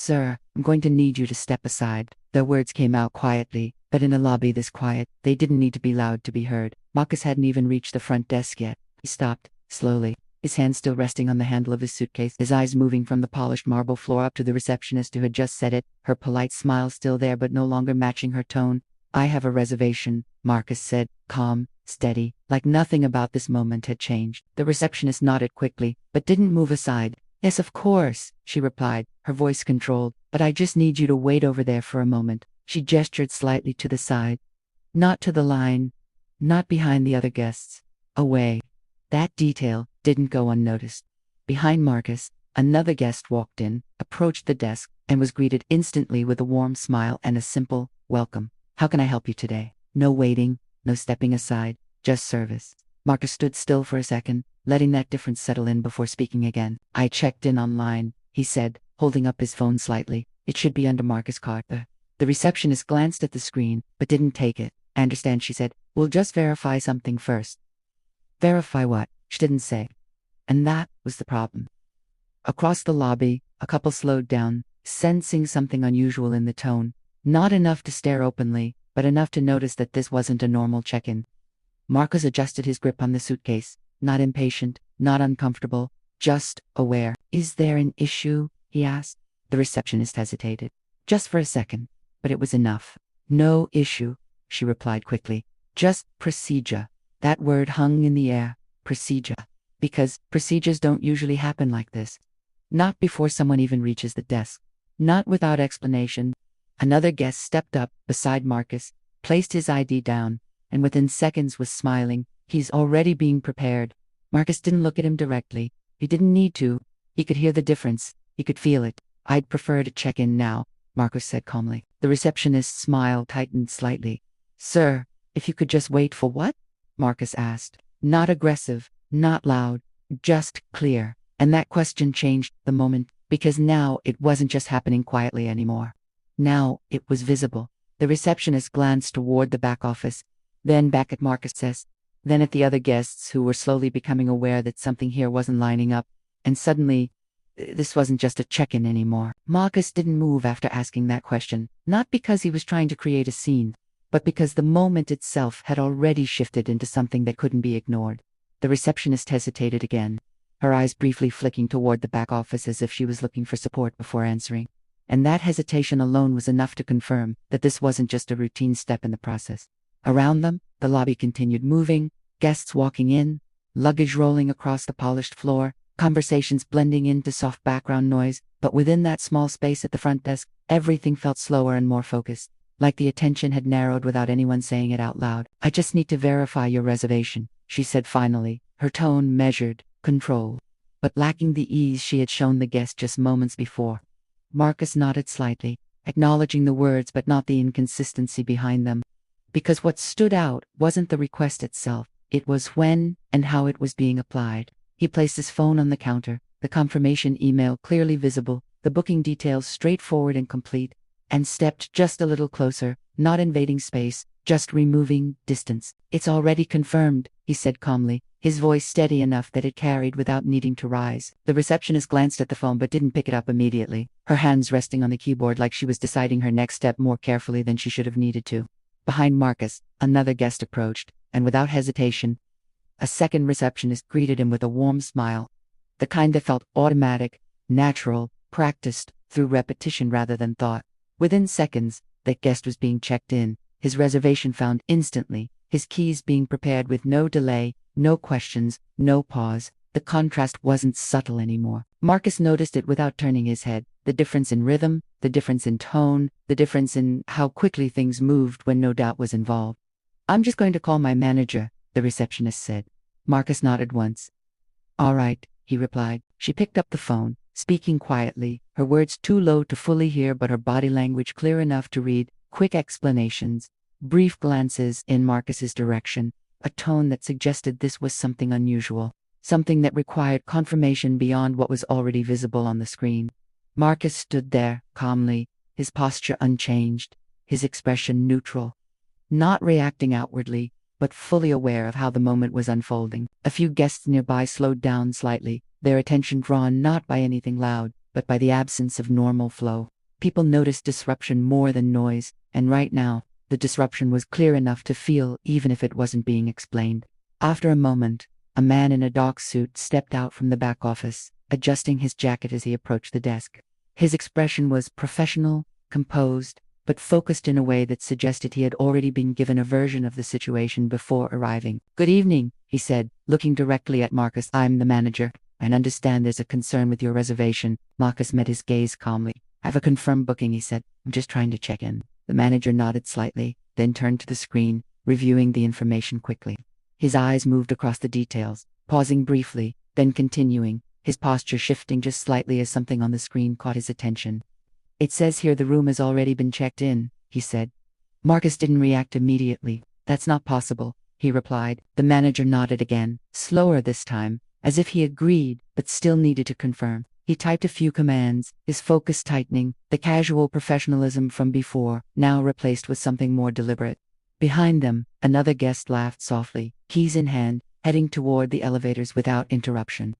"Sir, I'm going to need you to step aside." The words came out quietly, but in a lobby this quiet, they didn't need to be loud to be heard. Marcus hadn't even reached the front desk yet. He stopped, slowly, his hand still resting on the handle of his suitcase, his eyes moving from the polished marble floor up to the receptionist who had just said it, her polite smile still there but no longer matching her tone. "I have a reservation," Marcus said, calm, steady, like nothing about this moment had changed. The receptionist nodded quickly, but didn't move aside. "Yes, of course," she replied, her voice controlled, "but I just need you to wait over there for a moment." She gestured slightly to the side. Not to the line, not behind the other guests. Away. That detail didn't go unnoticed. Behind Marcus, another guest walked in, approached the desk, and was greeted instantly with a warm smile and a simple, "Welcome. How can I help you today?" No waiting, no stepping aside, just service. Marcus stood still for a second, letting that difference settle in before speaking again. "I checked in online," he said, holding up his phone slightly. "It should be under Marcus Carter." The receptionist glanced at the screen, but didn't take it. "I understand," she said. "We'll just verify something first." Verify what? She didn't say. And that was the problem. Across the lobby, a couple slowed down, sensing something unusual in the tone. Not enough to stare openly, but enough to notice that this wasn't a normal check-in. Marcus adjusted his grip on the suitcase, not impatient, not uncomfortable, just aware. "Is there an issue?" he asked. The receptionist hesitated. Just for a second, but it was enough. "No issue," she replied quickly. "Just procedure." That word hung in the air. Procedure. Because procedures don't usually happen like this. Not before someone even reaches the desk. Not without explanation. Another guest stepped up beside Marcus, placed his ID down, and within seconds was smiling. "He's already being prepared." Marcus didn't look at him directly. He didn't need to. He could hear the difference. He could feel it. "I'd prefer to check in now," Marcus said calmly. The receptionist's smile tightened slightly. "Sir, if you could just wait for what?" Marcus asked. Not aggressive, not loud, just clear. And that question changed the moment, because now it wasn't just happening quietly anymore. Now it was visible. The receptionist glanced toward the back office, then back at Marcus, then at the other guests who were slowly becoming aware that something here wasn't lining up, and suddenly, this wasn't just a check-in anymore. Marcus didn't move after asking that question, not because he was trying to create a scene, but because the moment itself had already shifted into something that couldn't be ignored. The receptionist hesitated again, her eyes briefly flicking toward the back office as if she was looking for support before answering. And that hesitation alone was enough to confirm that this wasn't just a routine step in the process. Around them, the lobby continued moving, guests walking in, luggage rolling across the polished floor, conversations blending into soft background noise, but within that small space at the front desk, everything felt slower and more focused, like the attention had narrowed without anyone saying it out loud. "I just need to verify your reservation," she said finally, her tone measured, controlled, but lacking the ease she had shown the guest just moments before. Marcus nodded slightly, acknowledging the words but not the inconsistency behind them. Because what stood out wasn't the request itself, it was when and how it was being applied. He placed his phone on the counter, the confirmation email clearly visible, the booking details straightforward and complete, and stepped just a little closer, not invading space, just removing distance. "It's already confirmed," he said calmly, his voice steady enough that it carried without needing to rise. The receptionist glanced at the phone but didn't pick it up immediately, her hands resting on the keyboard like she was deciding her next step more carefully than she should have needed to. Behind Marcus, another guest approached, and without hesitation, a second receptionist greeted him with a warm smile, the kind that felt automatic, natural, practiced through repetition rather than thought. Within seconds, that guest was being checked in, his reservation found instantly, his keys being prepared with no delay, no questions, no pause. The contrast wasn't subtle anymore. Marcus noticed it without turning his head, the difference in rhythm, the difference in tone, the difference in how quickly things moved when no doubt was involved. "I'm just going to call my manager," the receptionist said. Marcus nodded once. "All right," he replied. She picked up the phone, speaking quietly, her words too low to fully hear but her body language clear enough to read, quick explanations, brief glances in Marcus's direction, a tone that suggested this was something unusual, something that required confirmation beyond what was already visible on the screen. Marcus stood there, calmly, his posture unchanged, his expression neutral, not reacting outwardly, but fully aware of how the moment was unfolding. A few guests nearby slowed down slightly, their attention drawn not by anything loud, but by the absence of normal flow. People noticed disruption more than noise, and right now, the disruption was clear enough to feel even if it wasn't being explained. After a moment, a man in a dock suit stepped out from the back office, adjusting his jacket as he approached the desk. His expression was professional, composed, but focused in a way that suggested he had already been given a version of the situation before arriving. "Good evening," he said, looking directly at Marcus. "I'm the manager. I understand there's a concern with your reservation." Marcus met his gaze calmly. "I have a confirmed booking," he said. "I'm just trying to check in." The manager nodded slightly, then turned to the screen, reviewing the information quickly. His eyes moved across the details, pausing briefly, then continuing, his posture shifting just slightly as something on the screen caught his attention. "It says here the room has already been checked in," he said. Marcus didn't react immediately. "That's not possible," he replied. The manager nodded again, slower this time, as if he agreed, but still needed to confirm. He typed a few commands, his focus tightening, the casual professionalism from before, now replaced with something more deliberate. Behind them, another guest laughed softly, keys in hand, heading toward the elevators without interruption.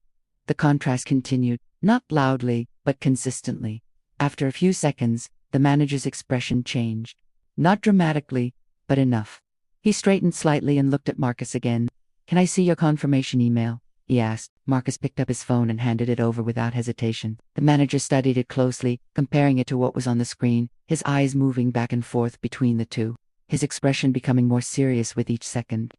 The contrast continued, not loudly, but consistently. After a few seconds, the manager's expression changed. Not dramatically, but enough. He straightened slightly and looked at Marcus again. "Can I see your confirmation email?" he asked. Marcus picked up his phone and handed it over without hesitation. The manager studied it closely, comparing it to what was on the screen, his eyes moving back and forth between the two, his expression becoming more serious with each second.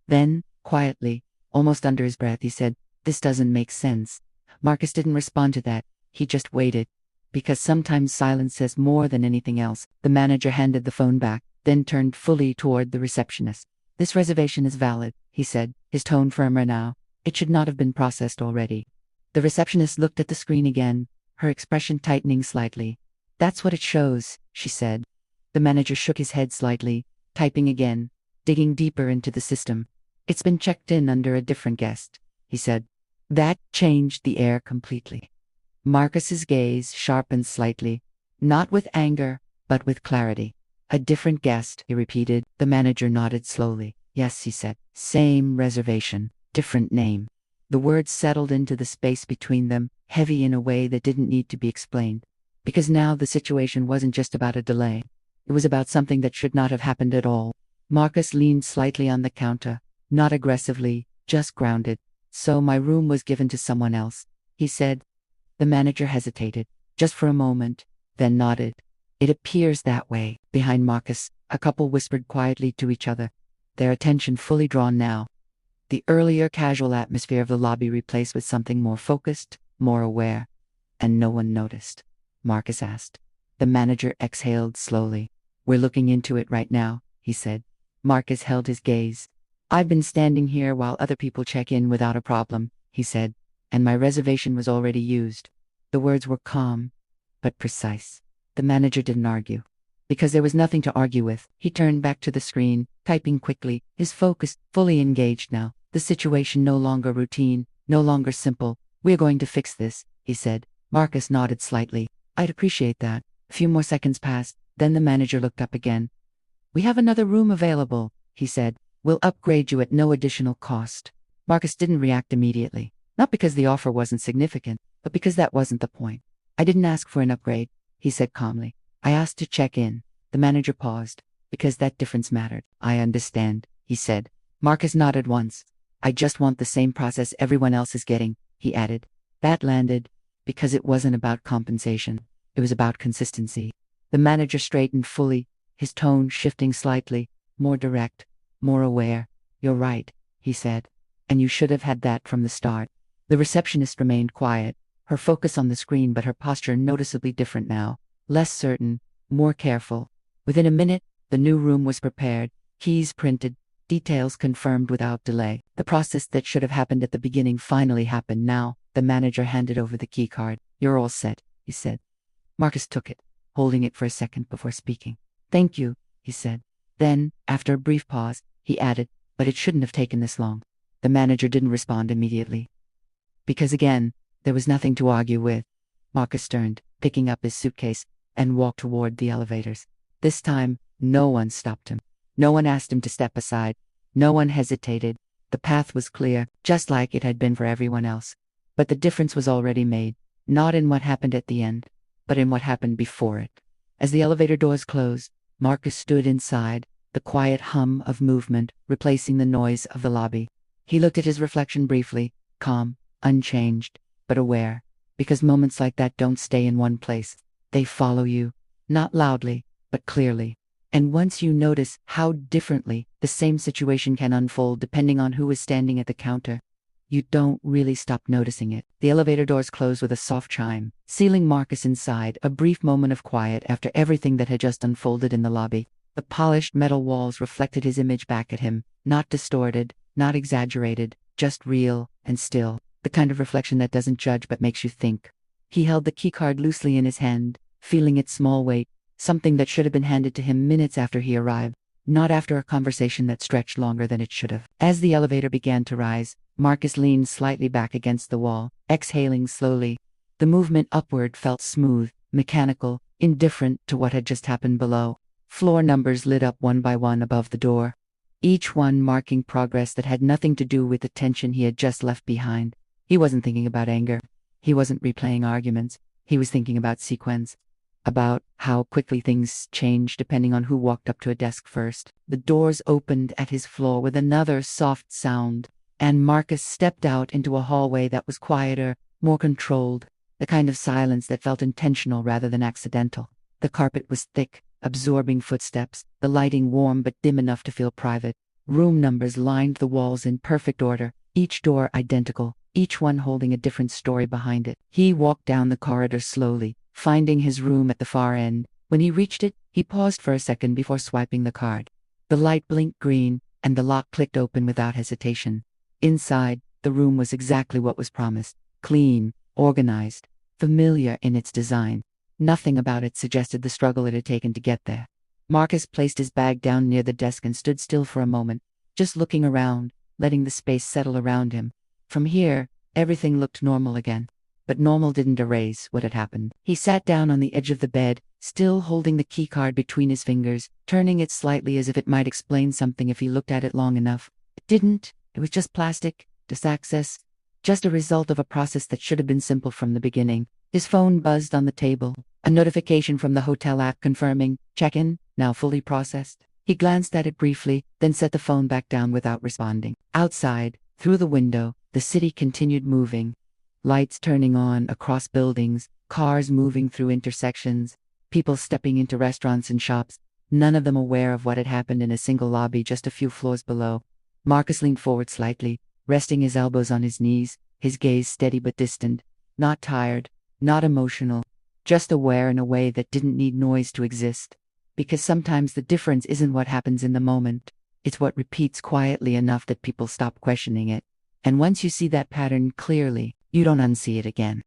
Then, quietly, almost under his breath, he said, "This doesn't make sense." Marcus didn't respond to that. He just waited. Because sometimes silence says more than anything else. The manager handed the phone back, then turned fully toward the receptionist. "This reservation is valid," he said, his tone firmer now. "It should not have been processed already." The receptionist looked at the screen again, her expression tightening slightly. "That's what it shows," she said. The manager shook his head slightly, typing again, digging deeper into the system. "It's been checked in under a different guest," he said. That changed the air completely. Marcus's gaze sharpened slightly, not with anger, but with clarity. "A different guest," he repeated. The manager nodded slowly. "Yes," he said. "Same reservation, different name." The words settled into the space between them, heavy in a way that didn't need to be explained. Because now the situation wasn't just about a delay. It was about something that should not have happened at all. Marcus leaned slightly on the counter, not aggressively, just grounded. "So my room was given to someone else," he said. The manager hesitated, just for a moment, then nodded. "It appears that way." Behind Marcus, a couple whispered quietly to each other, their attention fully drawn now. The earlier casual atmosphere of the lobby replaced with something more focused, more aware. "And no one noticed?" Marcus asked. The manager exhaled slowly. "We're looking into it right now," he said. Marcus held his gaze. "I've been standing here while other people check in without a problem," he said. "And my reservation was already used." The words were calm, but precise. The manager didn't argue. Because there was nothing to argue with, he turned back to the screen, typing quickly, his focus fully engaged now. The situation no longer routine, no longer simple. "We're going to fix this," he said. Marcus nodded slightly. "I'd appreciate that." A few more seconds passed, then the manager looked up again. "We have another room available," he said. "We'll upgrade you at no additional cost." Marcus didn't react immediately. Not because the offer wasn't significant, but because that wasn't the point. "I didn't ask for an upgrade," he said calmly. "I asked to check in." The manager paused, because that difference mattered. "I understand," he said. Marcus nodded once. "I just want the same process everyone else is getting," he added. That landed, because it wasn't about compensation. It was about consistency. The manager straightened fully, his tone shifting slightly, more direct, more aware. "You're right," he said. "And you should have had that from the start." The receptionist remained quiet, her focus on the screen but her posture noticeably different now, less certain, more careful. Within a minute, the new room was prepared, keys printed, details confirmed without delay. The process that should have happened at the beginning finally happened now. The manager handed over the key card. "You're all set," he said. Marcus took it, holding it for a second before speaking. "Thank you," he said. Then, after a brief pause, he added, "But it shouldn't have taken this long." The manager didn't respond immediately. Because again, there was nothing to argue with. Marcus turned, picking up his suitcase, and walked toward the elevators. This time, no one stopped him. No one asked him to step aside. No one hesitated. The path was clear, just like it had been for everyone else. But the difference was already made. Not in what happened at the end, but in what happened before it. As the elevator doors closed, Marcus stood inside, the quiet hum of movement replacing the noise of the lobby. He looked at his reflection briefly, calm, unchanged, but aware, because moments like that don't stay in one place. They follow you, not loudly, but clearly. And once you notice how differently the same situation can unfold depending on who is standing at the counter, you don't really stop noticing it. The elevator doors closed with a soft chime, sealing Marcus inside, a brief moment of quiet after everything that had just unfolded in the lobby. The polished metal walls reflected his image back at him, not distorted, not exaggerated, just real and still, the kind of reflection that doesn't judge but makes you think. He held the keycard loosely in his hand, feeling its small weight, something that should have been handed to him minutes after he arrived, not after a conversation that stretched longer than it should have. As the elevator began to rise, Marcus leaned slightly back against the wall, exhaling slowly. The movement upward felt smooth, mechanical, indifferent to what had just happened below. Floor numbers lit up one by one above the door, each one marking progress that had nothing to do with the tension he had just left behind. He wasn't thinking about anger. He wasn't replaying arguments. He was thinking about sequence, about how quickly things changed depending on who walked up to a desk first. The doors opened at his floor with another soft sound, and Marcus stepped out into a hallway that was quieter, more controlled, the kind of silence that felt intentional rather than accidental. The carpet was thick, absorbing footsteps, the lighting warm but dim enough to feel private. Room numbers lined the walls in perfect order, each door identical, each one holding a different story behind it. He walked down the corridor slowly, finding his room at the far end. When he reached it, he paused for a second before swiping the card. The light blinked green, and the lock clicked open without hesitation. Inside, the room was exactly what was promised: clean, organized, familiar in its design. Nothing about it suggested the struggle it had taken to get there. Marcus placed his bag down near the desk and stood still for a moment, just looking around, letting the space settle around him. From here, everything looked normal again. But normal didn't erase what had happened. He sat down on the edge of the bed, still holding the keycard between his fingers, turning it slightly as if it might explain something if he looked at it long enough. It didn't. It was just plastic, just access, just a result of a process that should have been simple from the beginning. His phone buzzed on the table, a notification from the hotel app confirming, check-in, now fully processed. He glanced at it briefly, then set the phone back down without responding. Outside, through the window, the city continued moving. Lights turning on across buildings, cars moving through intersections, people stepping into restaurants and shops, none of them aware of what had happened in a single lobby just a few floors below. Marcus leaned forward slightly, resting his elbows on his knees, his gaze steady but distant, not tired, not emotional, just aware in a way that didn't need noise to exist. Because sometimes the difference isn't what happens in the moment, it's what repeats quietly enough that people stop questioning it. And once you see that pattern clearly, you don't unsee it again.